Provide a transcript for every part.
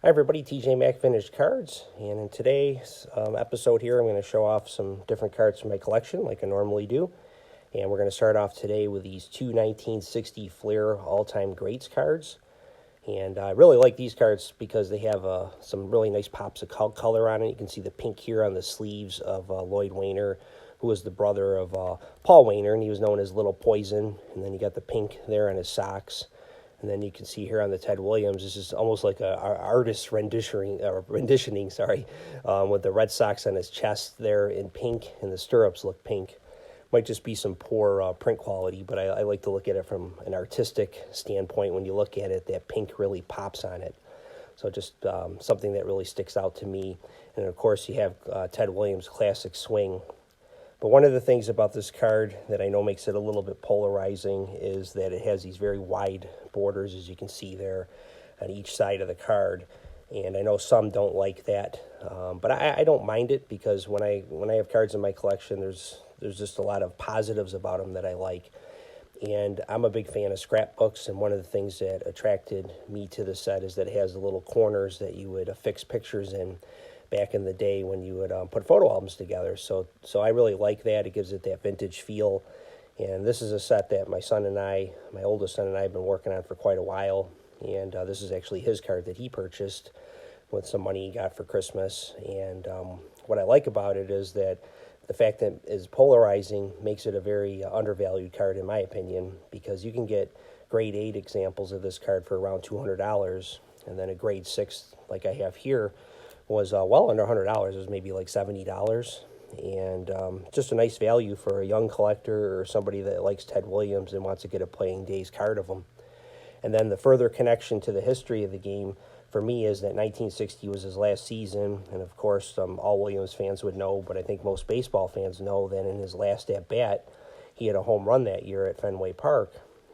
Hi everybody, TJ Mack Vintage Cards, and in today's episode here I'm going to show off some different cards from my collection like I normally do. And we're going to start off today with these two 1960 Fleer all-time greats cards. And I really like these cards because they have some really nice pops of color on it. You can see the pink here on the sleeves of Lloyd Wainer, who was the brother of Paul Wainer, and he was known as Little Poison. And then you got the pink there on his socks. And then you can see here on the Ted Williams, this is almost like a artist's renditioning, with the Red Sox on his chest there in pink, and the stirrups look pink. Might just be some poor print quality, but I like to look at it from an artistic standpoint. When you look at it, that pink really pops on it. So just something that really sticks out to me. And of course, you have Ted Williams' classic swing. But one of the things about this card that I know makes it a little bit polarizing is that it has these very wide borders, as you can see there, on each side of the card. And I know some don't like that, but I don't mind it because when I have cards in my collection, there's just a lot of positives about them that I like. And I'm a big fan of scrapbooks, and one of the things that attracted me to the set is that it has the little corners that you would affix pictures in back in the day when you would put photo albums together. So I really like that. It gives it that vintage feel. And this is a set that my oldest son and I have been working on for quite a while. And this is actually his card that he purchased with some money he got for Christmas. And what I like about it is that the fact that it's polarizing makes it a very undervalued card, in my opinion, because you can get grade 8 examples of this card for around $200. And then a grade 6, like I have here, was well under $100. It was maybe like $70. And just a nice value for a young collector or somebody that likes Ted Williams and wants to get a playing days card of him. And then the further connection to the history of the game for me is that 1960 was his last season. And of course, all Williams fans would know, but I think most baseball fans know that in his last at-bat, he had a home run that year at Fenway Park.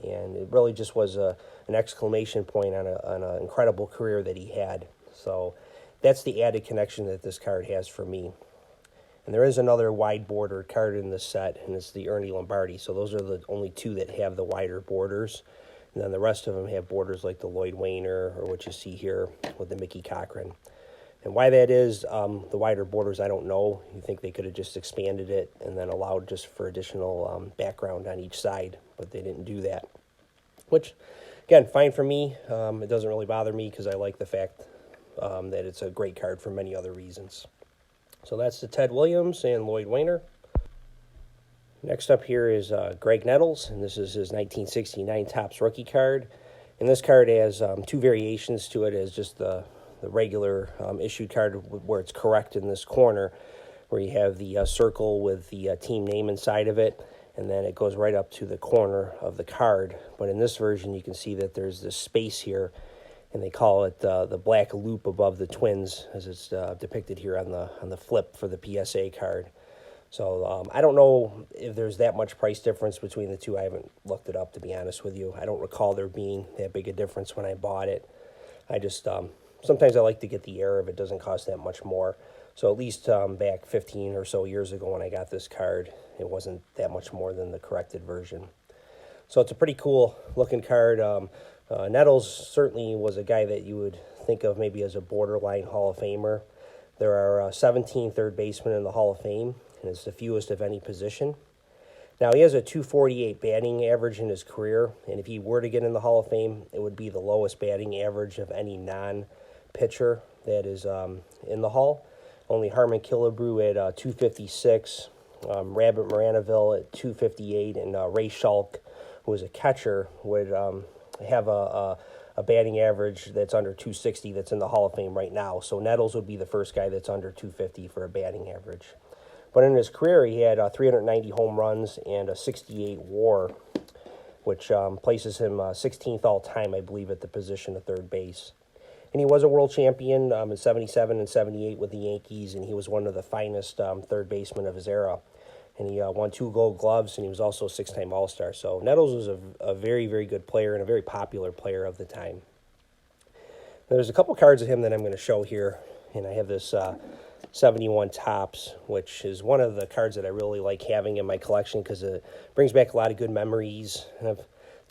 And it really just was an exclamation point on an incredible career that he had. So that's the added connection that this card has for me. And there is another wide bordered card in this set, and it's the Ernie Lombardi. So those are the only two that have the wider borders. And then the rest of them have borders like the Lloyd Wainer, or what you see here with the Mickey Cochran. And why that is, the wider borders, I don't know. You think they could have just expanded it and then allowed just for additional background on each side, but they didn't do that. Which, again, fine for me. It doesn't really bother me because I like the fact that it's a great card for many other reasons. So that's the Ted Williams and Lloyd Wainer. Next up here is Greg Nettles, and this is his 1969 Topps rookie card. And this card has two variations to it, as just the regular issued card where it's correct in this corner, where you have the circle with the team name inside of it, and then it goes right up to the corner of the card. But in this version, you can see that there's this space here, and they call it the black loop above the Twins, as it's depicted here on the flip for the PSA card. So I don't know if there's that much price difference between the two. I haven't looked it up, to be honest with you. I don't recall there being that big a difference when I bought it. I just sometimes I like to get the error if it doesn't cost that much more. So at least back 15 or so years ago when I got this card, it wasn't that much more than the corrected version. So it's a pretty cool looking card. Nettles certainly was a guy that you would think of maybe as a borderline Hall of Famer. There are 17 third basemen in the Hall of Fame, and it's the fewest of any position. Now, he has a .248 batting average in his career, and if he were to get in the Hall of Fame, it would be the lowest batting average of any non-pitcher that is in the Hall. Only Harmon Killebrew at .256, Rabbit Moranaville at .258, and Ray Schalk, who was a catcher, would have a batting average that's under .260 that's in the Hall of Fame right now. So Nettles would be the first guy that's under .250 for a batting average. But in his career, he had 390 home runs and a 68 WAR, which places him 16th all-time, I believe, at the position of third base. And he was a world champion in 77 and 78 with the Yankees, and he was one of the finest third basemen of his era. And he won 2 Gold Gloves, and he was also a 6-time All-Star. So Nettles was a very, very good player and a very popular player of the time. Now, there's a couple cards of him that I'm going to show here, and I have this 71 Topps, which is one of the cards that I really like having in my collection because it brings back a lot of good memories. And I've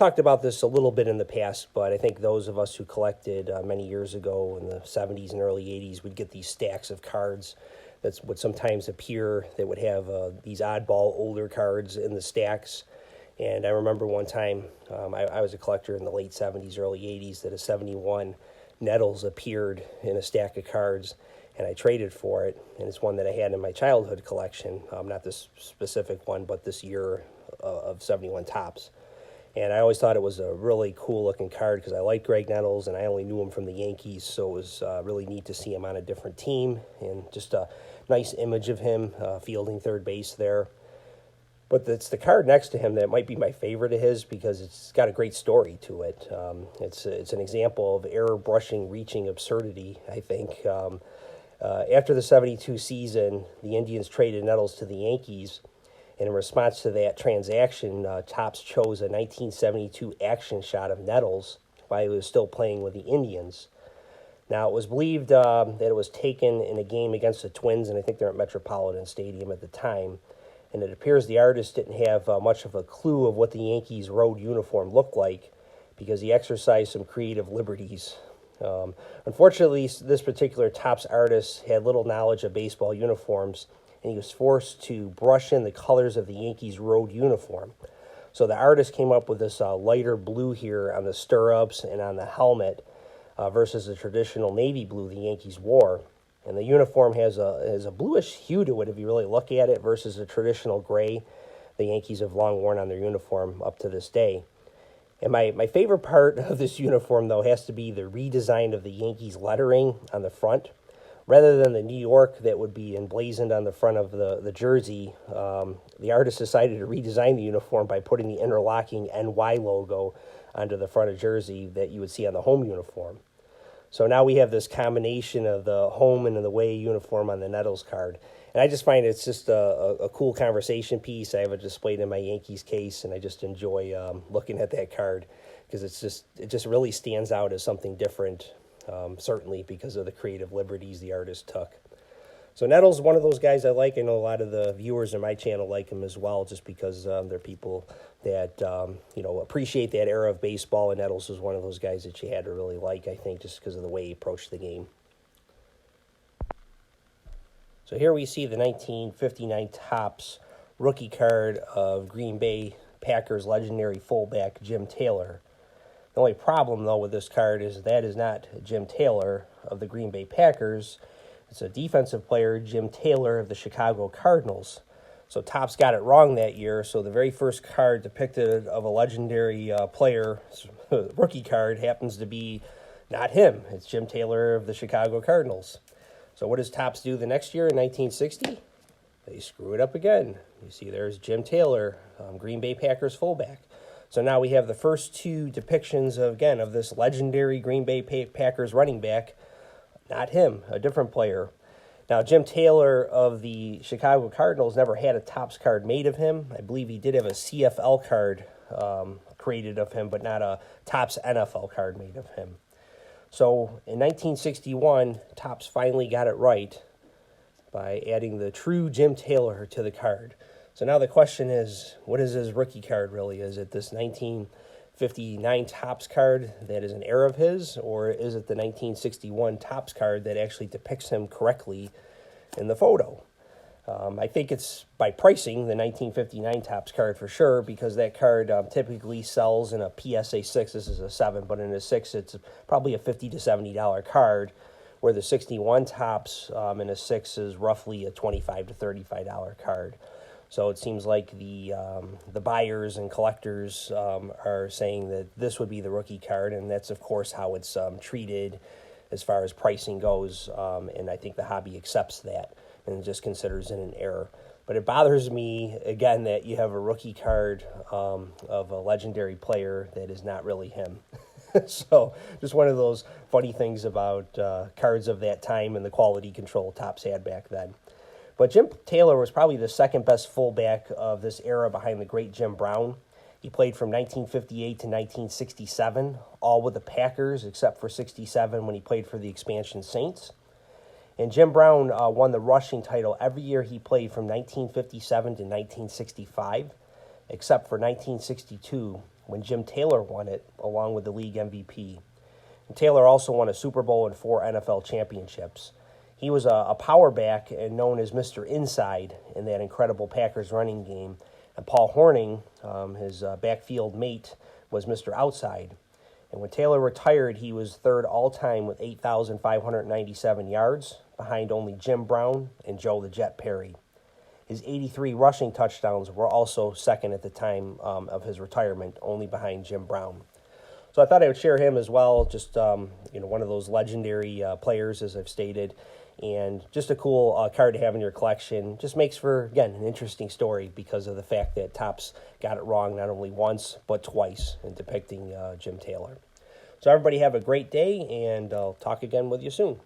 talked about this a little bit in the past, but I think those of us who collected many years ago in the 70s and early 80s would get these stacks of cards that would sometimes appear that would have these oddball older cards in the stacks. And I remember one time, I was a collector in the late 70s, early 80s, that a 71 Nettles appeared in a stack of cards, and I traded for it. And it's one that I had in my childhood collection, not this specific one, but this year of 71 Topps. And I always thought it was a really cool-looking card because I like Greg Nettles, and I only knew him from the Yankees, so it was really neat to see him on a different team, and just a nice image of him fielding third base there. But it's the card next to him that might be my favorite of his because it's got a great story to it. It's an example of error-brushing, reaching absurdity, I think. After the 72 season, the Indians traded Nettles to the Yankees. And in response to that transaction, Topps chose a 1972 action shot of Nettles while he was still playing with the Indians. Now, it was believed that it was taken in a game against the Twins, and I think they're at Metropolitan Stadium at the time. And it appears the artist didn't have much of a clue of what the Yankees' road uniform looked like because he exercised some creative liberties. Unfortunately, this particular Topps artist had little knowledge of baseball uniforms, and he was forced to brush in the colors of the Yankees' road uniform. So the artist came up with this lighter blue here on the stirrups and on the helmet versus the traditional navy blue the Yankees wore. And the uniform has a bluish hue to it if you really look at it versus the traditional gray the Yankees have long worn on their uniform up to this day. And my favorite part of this uniform, though, has to be the redesign of the Yankees lettering on the front. Rather than the New York that would be emblazoned on the front of the jersey, the artist decided to redesign the uniform by putting the interlocking NY logo onto the front of jersey that you would see on the home uniform. So now we have this combination of the home and the away uniform on the Nettles card. And I just find it's just a cool conversation piece. I have it displayed in my Yankees case, and I just enjoy looking at that card because it just really stands out as something different. Certainly because of the creative liberties the artist took. So Nettles is one of those guys I like. I know a lot of the viewers on my channel like him as well, just because they're people that appreciate that era of baseball, and Nettles was one of those guys that you had to really like, I think, just because of the way he approached the game. So here we see the 1959 Topps rookie card of Green Bay Packers legendary fullback Jim Taylor. The only problem, though, with this card is that is not Jim Taylor of the Green Bay Packers. It's a defensive player, Jim Taylor of the Chicago Cardinals. So Topps got it wrong that year, so the very first card depicted of a legendary player, rookie card, happens to be not him. It's Jim Taylor of the Chicago Cardinals. So what does Topps do the next year in 1960? They screw it up again. You see there's Jim Taylor, Green Bay Packers fullback. So now we have the first two depictions of this legendary Green Bay Packers running back. Not him, a different player. Now, Jim Taylor of the Chicago Cardinals never had a Topps card made of him. I believe he did have a CFL card created of him, but not a Topps NFL card made of him. So in 1961, Topps finally got it right by adding the true Jim Taylor to the card. So now the question is, what is his rookie card really? Is it this 1959 Topps card that is an error of his, or is it the 1961 Topps card that actually depicts him correctly in the photo? I think it's by pricing, the 1959 Topps card for sure, because that card typically sells in a PSA 6. This is a 7, but in a 6, it's probably a $50 to $70 card, where the 61 Topps in a 6 is roughly a $25 to $35 card. So it seems like the buyers and collectors are saying that this would be the rookie card, and that's, of course, how it's treated as far as pricing goes, and I think the hobby accepts that and just considers it an error. But it bothers me, again, that you have a rookie card of a legendary player that is not really him. So just one of those funny things about cards of that time and the quality control Topps had back then. But Jim Taylor was probably the second best fullback of this era behind the great Jim Brown. He played from 1958 to 1967, all with the Packers, except for 67 when he played for the expansion Saints. And Jim Brown won the rushing title every year he played from 1957 to 1965, except for 1962, when Jim Taylor won it, along with the league MVP. And Taylor also won a Super Bowl and 4 NFL championships. He was a power back and known as Mr. Inside in that incredible Packers running game. And Paul Hornung, his backfield mate, was Mr. Outside. And when Taylor retired, he was third all-time with 8,597 yards, behind only Jim Brown and Joe the Jet Perry. His 83 rushing touchdowns were also second at the time of his retirement, only behind Jim Brown. So I thought I would share him as well, just one of those legendary players, as I've stated, and just a cool card to have in your collection. Just makes for, again, an interesting story because of the fact that Topps got it wrong not only once, but twice in depicting Jim Taylor. So everybody have a great day, and I'll talk again with you soon.